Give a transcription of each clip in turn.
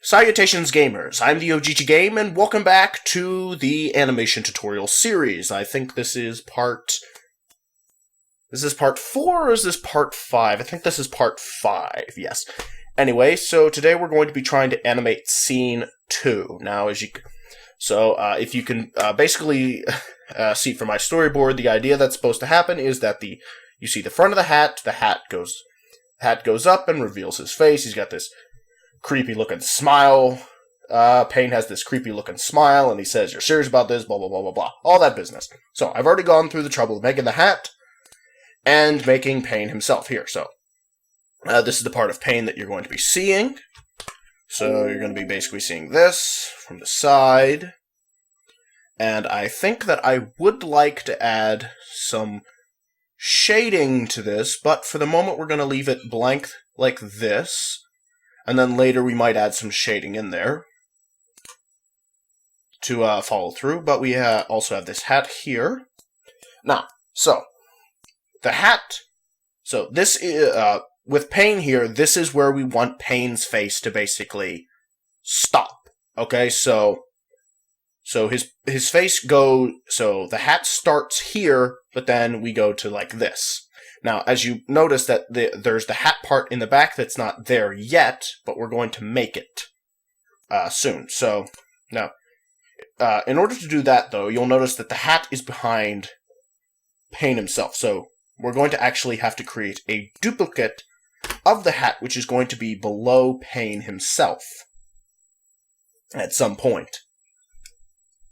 Salutations gamers, I'm the OgichiGame, and welcome back to the animation tutorial series. I think this is part 4 or is this part 5? I think this is part 5, yes. Anyway, so today we're going to be trying to animate scene 2. Now, if you can basically see from my storyboard, the idea that's supposed to happen is that you see the front of the hat goes up and reveals his face. He's got this creepy looking smile. Payne has this creepy looking smile, and he says, "You're serious about this, blah, blah, blah, blah, blah." All that business. So, I've already gone through the trouble of making the hat and making Payne himself here. So, this is the part of Payne that you're going to be seeing. So, you're going to be basically seeing this from the side. And I think that I would like to add some shading to this, but for the moment we're going to leave it blank like this. And then later we might add some shading in there to follow through. But we also have this hat here. Now, so the hat. So this is with Payne here. This is where we want Payne's face to basically stop. Okay, so his face goes. So the hat starts here, but then we go to like this. Now, as you notice that there's the hat part in the back that's not there yet, but we're going to make it soon. So, now, in order to do that, though, you'll notice that the hat is behind Payne himself. So, we're going to actually have to create a duplicate of the hat, which is going to be below Payne himself at some point.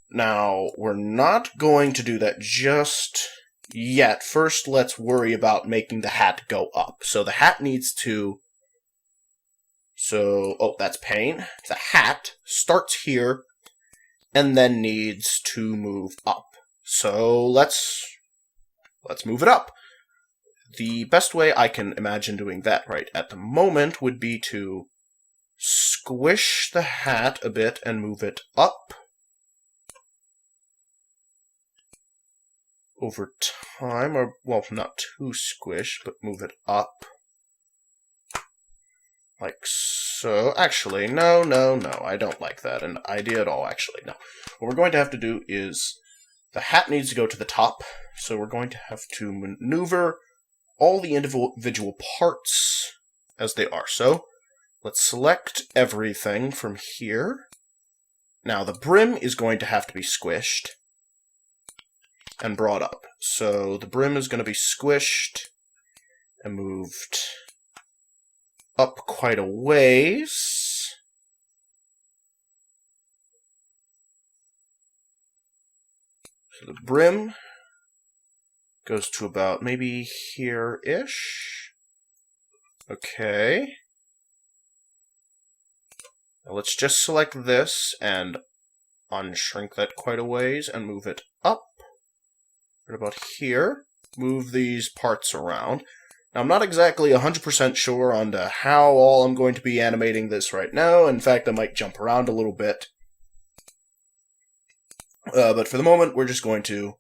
Now, we're not going to do that just yet. First, let's worry about making the hat go up. So the hat needs to... that's Payne. The hat starts here and then needs to move up. So let's move it up. The best way I can imagine doing that right at the moment would be to squish the hat a bit and move it up. Over time, or, well, not too squish, but move it up. Like so. Actually, no, I don't like that an idea at all, actually, no. What we're going to have to do is, the hat needs to go to the top, so we're going to have to maneuver all the individual parts as they are. So, let's select everything from here. Now, the brim is going to have to be squished and brought up. So the brim is going to be squished and moved up quite a ways. So the brim goes to about maybe here-ish. Okay. Now let's just select this and unshrink that quite a ways and move it up. Right about here. Move these parts around. Now, I'm not exactly 100% sure on how all I'm going to be animating this right now. In fact, I might jump around a little bit. But for the moment, we're just going to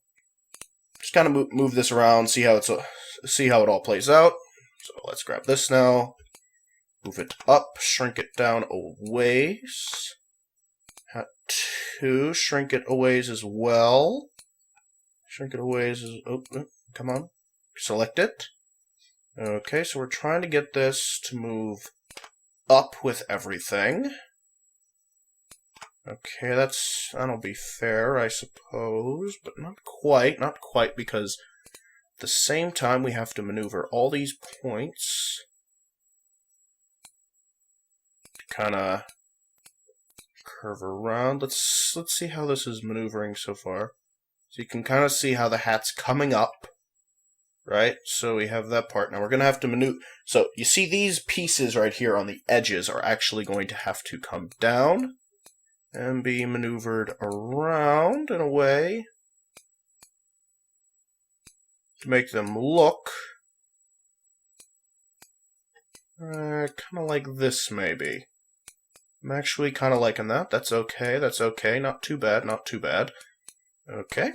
just kind of move this around, see how it all plays out. So let's grab this now. Move it up, shrink it down a ways. Hat 2, shrink it a ways as well. Shrink it away as... Oh, come on. Select it. Okay, so we're trying to get this to move up with everything. Okay, that'll be fair, I suppose, but not quite, because at the same time we have to maneuver all these points to kind of curve around. Let's see how this is maneuvering so far. So you can kind of see how the hat's coming up, right? So we have that part. Now we're going to have to maneuver. So you see these pieces right here on the edges are actually going to have to come down and be maneuvered around in a way to make them look kind of like this, maybe. I'm actually kind of liking that. That's okay. Not too bad. Okay.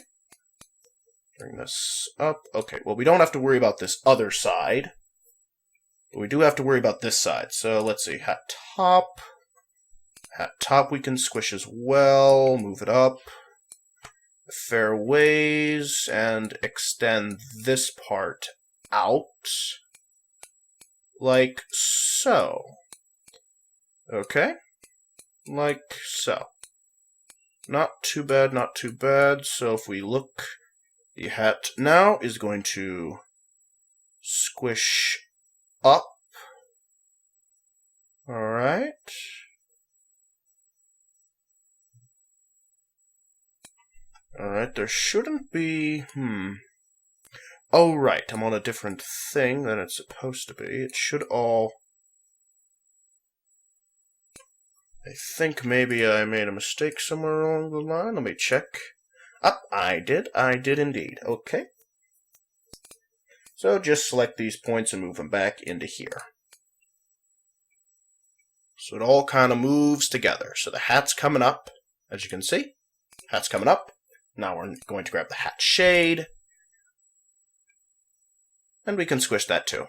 Bring this up. Okay, well, we don't have to worry about this other side. But we do have to worry about this side. So, let's see. Hat top. Hat top we can squish as well. Move it up a fair ways and extend this part out like so. Okay? Like so. Not too bad, not too bad. So if we look, the hat now is going to squish up. Alright. Alright, there shouldn't be... Oh, right, I'm on a different thing than it's supposed to be. It should all... I think maybe I made a mistake somewhere along the line. Let me check. I did indeed. Okay. So just select these points and move them back into here. So it all kind of moves together. So the hat's coming up, as you can see. Hat's coming up. Now we're going to grab the hat shade. And we can squish that too.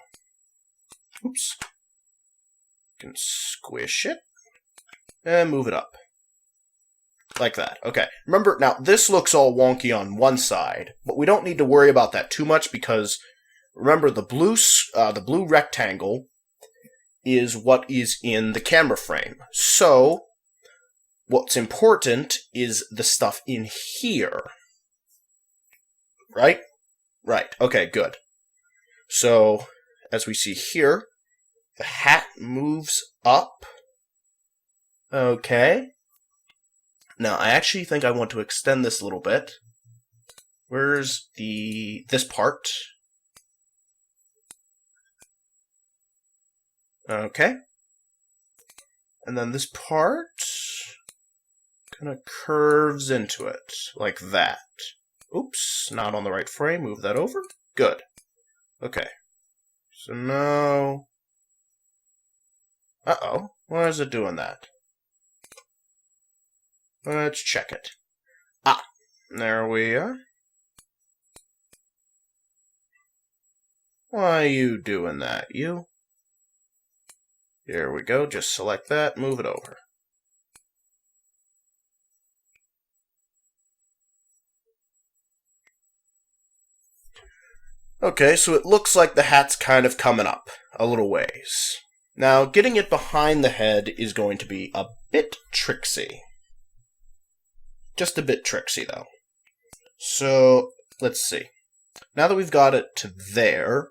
Oops. We can squish it. And move it up. Like that. Okay. Remember, now this looks all wonky on one side, but we don't need to worry about that too much because, remember, the blue rectangle is what is in the camera frame. So, what's important is the stuff in here. Right? Right. Okay, good. So, as we see here, the hat moves up. Okay. Now, I actually think I want to extend this a little bit. Where's this part? Okay. And then this part kind of curves into it, like that. Oops, not on the right frame. Move that over. Good. Okay. So now... Uh-oh. Why is it doing that? Let's check it. There we are. Why are you doing that, you? Here we go, just select that, move it over. Okay, so it looks like the hat's kind of coming up a little ways. Now, getting it behind the head is going to be a bit tricksy. Just a bit tricksy, though. So, let's see. Now that we've got it to there,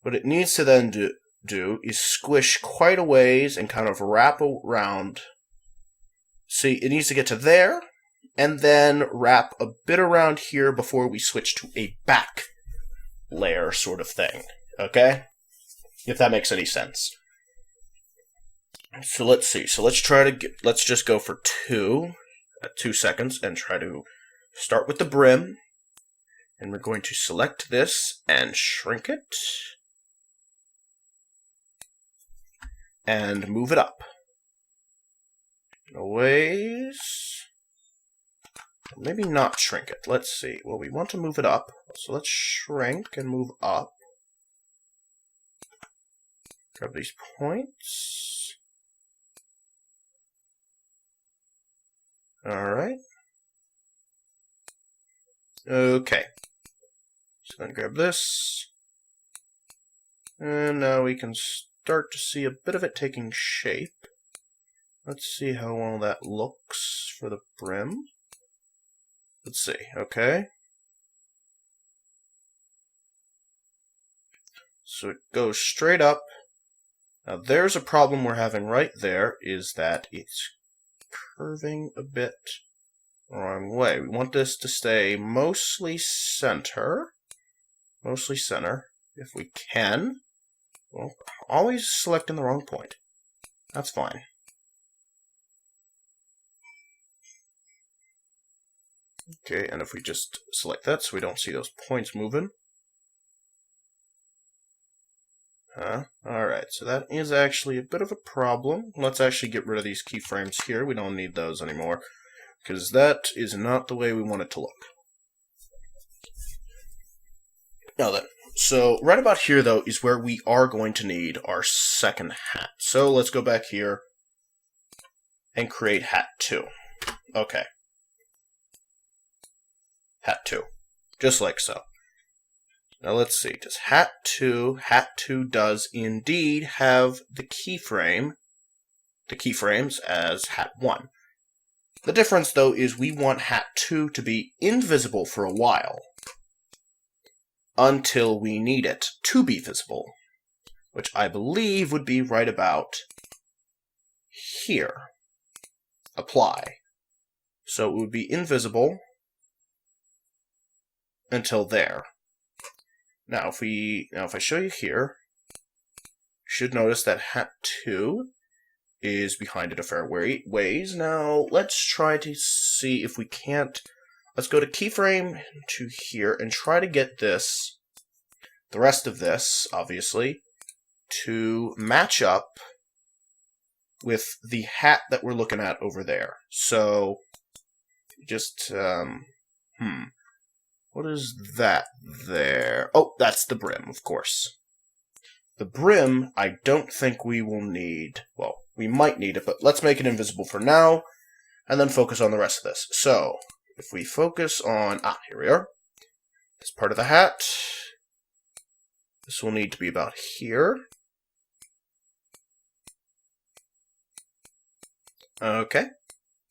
what it needs to then do is squish quite a ways and kind of wrap around. See, it needs to get to there, and then wrap a bit around here before we switch to a back layer sort of thing. Okay? If that makes any sense. So let's see. So let's just go for 2 seconds and try to start with the brim. And we're going to select this and shrink it. And move it up. A ways. Maybe not shrink it. Let's see. Well, we want to move it up. So let's shrink and move up. Grab these points. Alright. Okay. So then grab this. And now we can start to see a bit of it taking shape. Let's see how well that looks for the brim. Let's see. Okay. So it goes straight up. Now there's a problem we're having right there, is that it's curving a bit the wrong way. We want this to stay mostly center. Mostly center, if we can. Well, always selecting the wrong point. That's fine. Okay, and if we just select that so we don't see those points moving. Alright, so that is actually a bit of a problem. Let's actually get rid of these keyframes here. We don't need those anymore, because that is not the way we want it to look. Now then, so right about here, though, is where we are going to need our second hat. So let's go back here. and create hat 2. Okay. Hat 2. Just like so. Now let's see. Does hat 2 does indeed have the keyframes as hat 1. The difference, though, is we want hat 2 to be invisible for a while until we need it to be visible, which I believe would be right about here. Apply. So it would be invisible until there. Now, if I show you here, you should notice that hat 2 is behind it a fair ways. Now, let's try to see if we can't. Let's go to keyframe to here and try to get this, the rest of this, obviously, to match up with the hat that we're looking at over there. So, just, what is that there? Oh, that's the brim, of course. The brim, I don't think we will need. Well, we might need it, but let's make it invisible for now, and then focus on the rest of this. So, if we focus on, here we are. This part of the hat. This will need to be about here. Okay.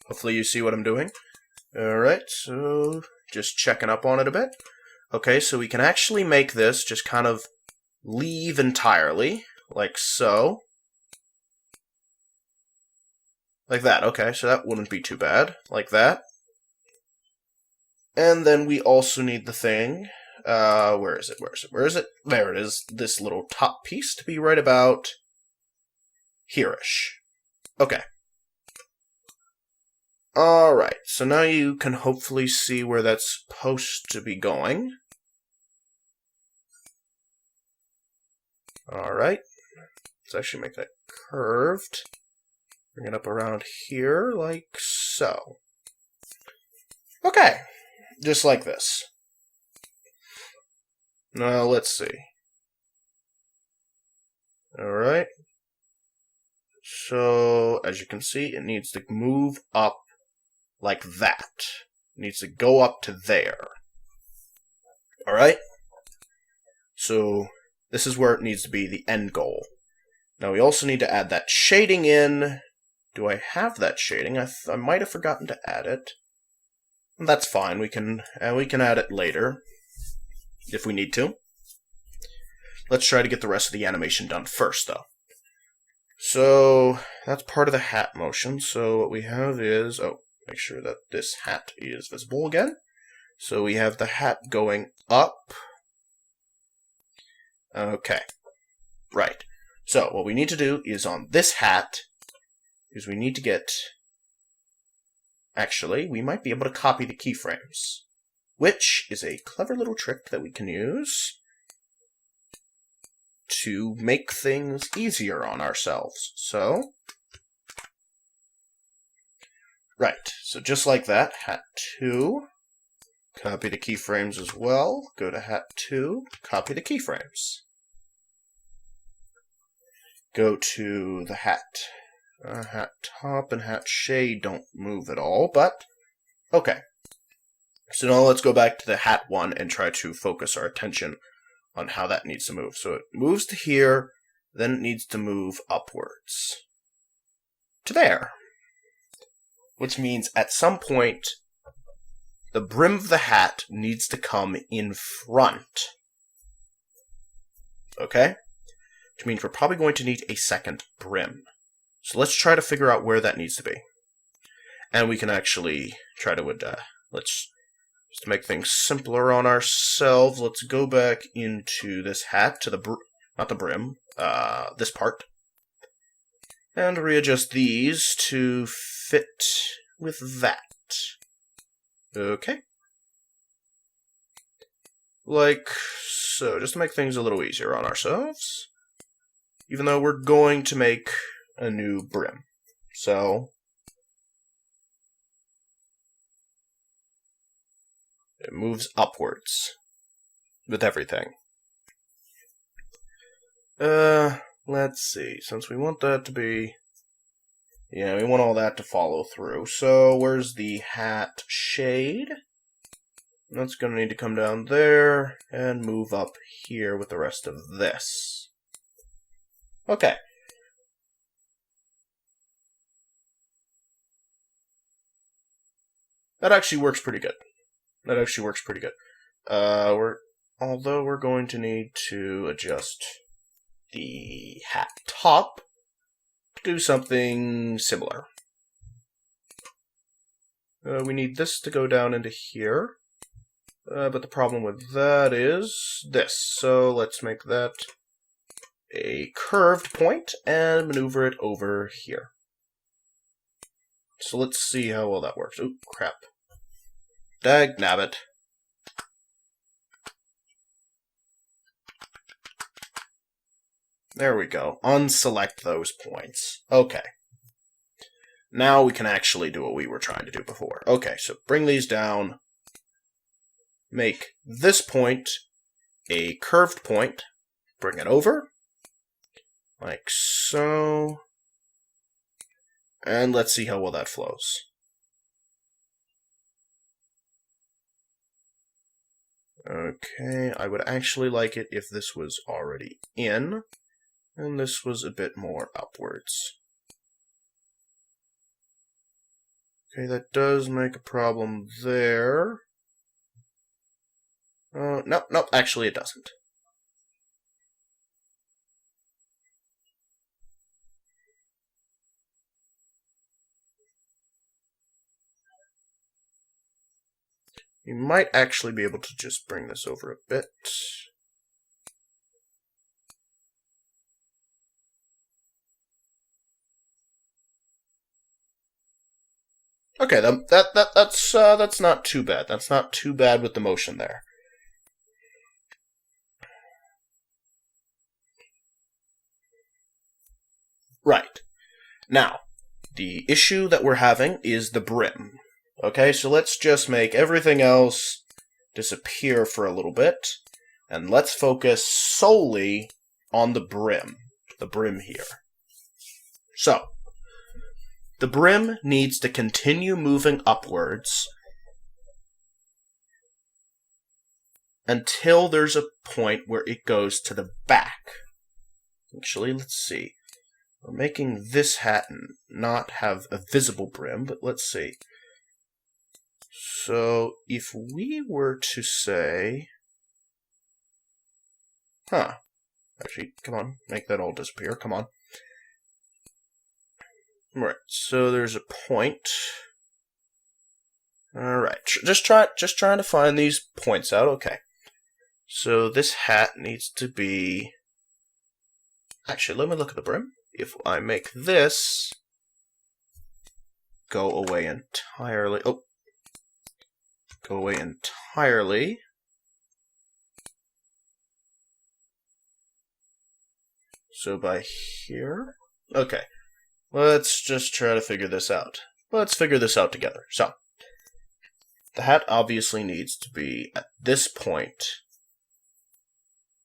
Hopefully you see what I'm doing. Alright, so just checking up on it a bit. Okay, so we can actually make this just kind of leave entirely, like so. Like that, okay, so that wouldn't be too bad. Like that. And then we also need the thing. Where is it? There it is. This little top piece to be right about here-ish. Okay. Alright, so now you can hopefully see where that's supposed to be going. Alright. Let's actually make that curved. Bring it up around here, like so. Okay. Just like this. Now, let's see. Alright. So, as you can see, it needs to move up like that. It needs to go up to there. Alright? So, this is where it needs to be the end goal. Now, we also need to add that shading in. Do I have that shading? I might have forgotten to add it. That's fine. We can add it later if we need to. Let's try to get the rest of the animation done first, though. So that's part of the hat motion. So what we have is, make sure that this hat is visible again. So we have the hat going up. Okay, right. So what we need to do is on this hat is we need to get. Actually, we might be able to copy the keyframes, which is a clever little trick that we can use to make things easier on ourselves. So, right, so just like that, hat 2, copy the keyframes as well, go to hat 2, copy the keyframes. Go to the hat. Hat top and hat shade don't move at all, but okay. So now let's go back to the hat one and try to focus our attention on how that needs to move. So it moves to here, then it needs to move upwards to there. Which means at some point, the brim of the hat needs to come in front. Okay? Which means we're probably going to need a second brim. So let's try to figure out where that needs to be. And we can actually try to, let's just make things simpler on ourselves. Let's go back into this hat, to the, not the brim, this part. And readjust these to fit with that. Okay. Like so, just to make things a little easier on ourselves. Even though we're going to make a new brim. So, it moves upwards with everything. Let's see. Since we want that to be Yeah, we want all that to follow through. So where's the hat shade? That's going to need to come down there and move up here with the rest of this. Okay. That actually works pretty good. Although we're going to need to adjust the hat top to do something similar. We need this to go down into here. But the problem with that is this. So let's make that a curved point and maneuver it over here. So let's see how well that works. Oh, crap. Dagnabbit. There we go. Unselect those points. Okay. Now we can actually do what we were trying to do before. Okay, so bring these down. Make this point a curved point. Bring it over. Like so. And let's see how well that flows. Okay, I would actually like it if this was already in, and this was a bit more upwards. Okay, that does make a problem there. Nope, actually it doesn't. You might actually be able to just bring this over a bit. Okay, that's not too bad. That's not too bad with the motion there. Right. Now, the issue that we're having is the brim. Okay, so let's just make everything else disappear for a little bit, and let's focus solely on the brim here. So, the brim needs to continue moving upwards until there's a point where it goes to the back. Actually, let's see. We're making this hat not have a visible brim, but let's see. So, if we were to say... Actually, come on, make that all disappear, come on. Right, so there's a point. Alright, just trying to find these points out, okay. So this hat needs to be... Actually, let me look at the brim. If I make this go away entirely... Oh. Go away entirely. So by here... Okay. Let's just try to figure this out. Let's figure this out together. So, the hat obviously needs to be at this point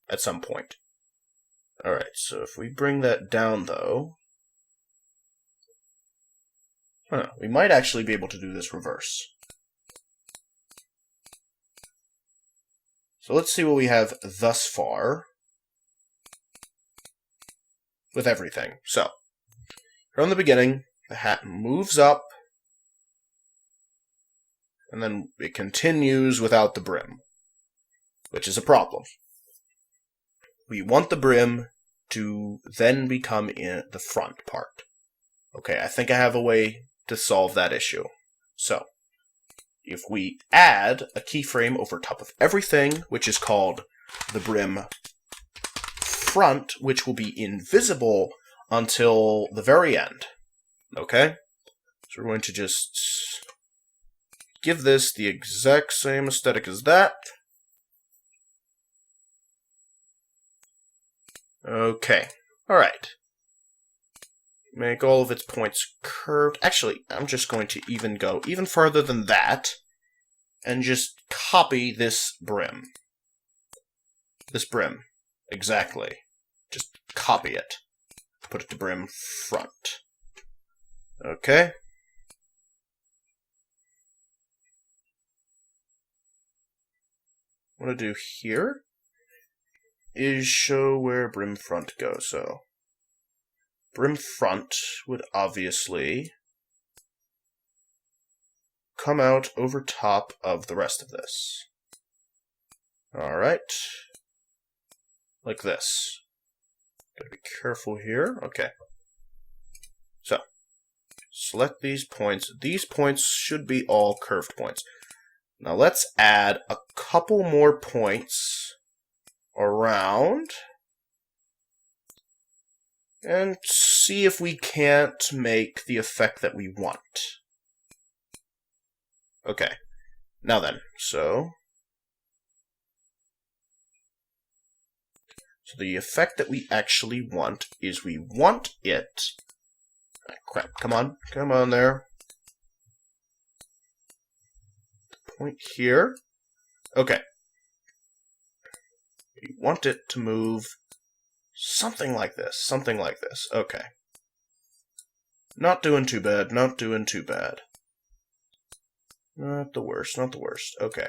at some point. Alright, so if we bring that down, though... we might actually be able to do this reverse. So let's see what we have thus far with everything. So, from the beginning, the hat moves up, and then it continues without the brim, which is a problem. We want the brim to then become in the front part. Okay, I think I have a way to solve that issue. So, if we add a keyframe over top of everything, which is called the brim front, which will be invisible until the very end. Okay? So we're going to just give this the exact same aesthetic as that. Okay. Alright. Make all of its points curved. Actually, I'm just going to even go even farther than that and just copy this brim. This brim. Exactly. Just copy it. Put it to brim front. Okay. What I do here is show where brim front goes. So brim front would obviously come out over top of the rest of this. Alright. Like this. Gotta be careful here. Okay. So, select these points. These points should be all curved points. Now let's add a couple more points around and see if we can't make the effect that we want. Okay, now then, so the effect that we actually want is we want it... Oh, crap, come on there. Point here. Okay. We want it to move something like this, okay. Not doing too bad, not the worst, okay.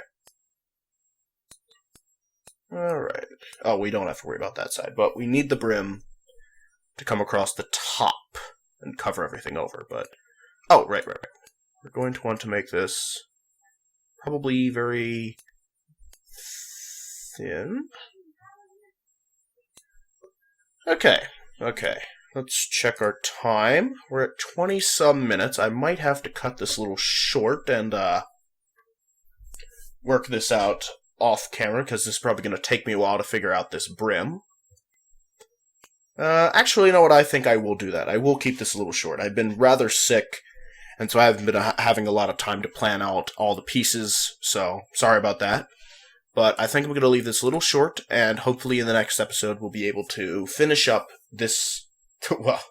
Alright. Oh, we don't have to worry about that side, but we need the brim to come across the top and cover everything over, but... Oh, right. We're going to want to make this probably very thin. Okay. Let's check our time. We're at 20-some minutes. I might have to cut this a little short and work this out off camera, because this is probably going to take me a while to figure out this brim. Actually, you know what? I think I will do that. I will keep this a little short. I've been rather sick, and so I haven't been having a lot of time to plan out all the pieces, so sorry about that. But I think I'm going to leave this a little short, and hopefully in the next episode we'll be able to finish up this... Well,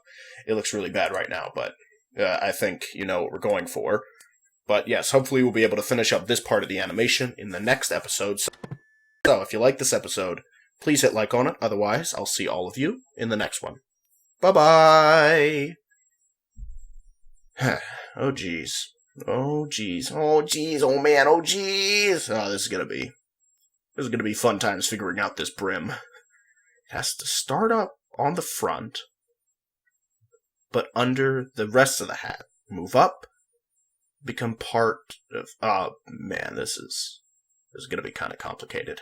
it looks really bad right now, but I think you know what we're going for. But yes, hopefully we'll be able to finish up this part of the animation in the next episode. So if you like this episode, please hit like on it. Otherwise, I'll see all of you in the next one. Bye-bye! Oh, jeez. Oh, man, oh, jeez! Oh, this is gonna be fun times figuring out this brim. It has to start up on the front, but under the rest of the hat. Move up, become part of... Oh, man, this is gonna be kind of complicated.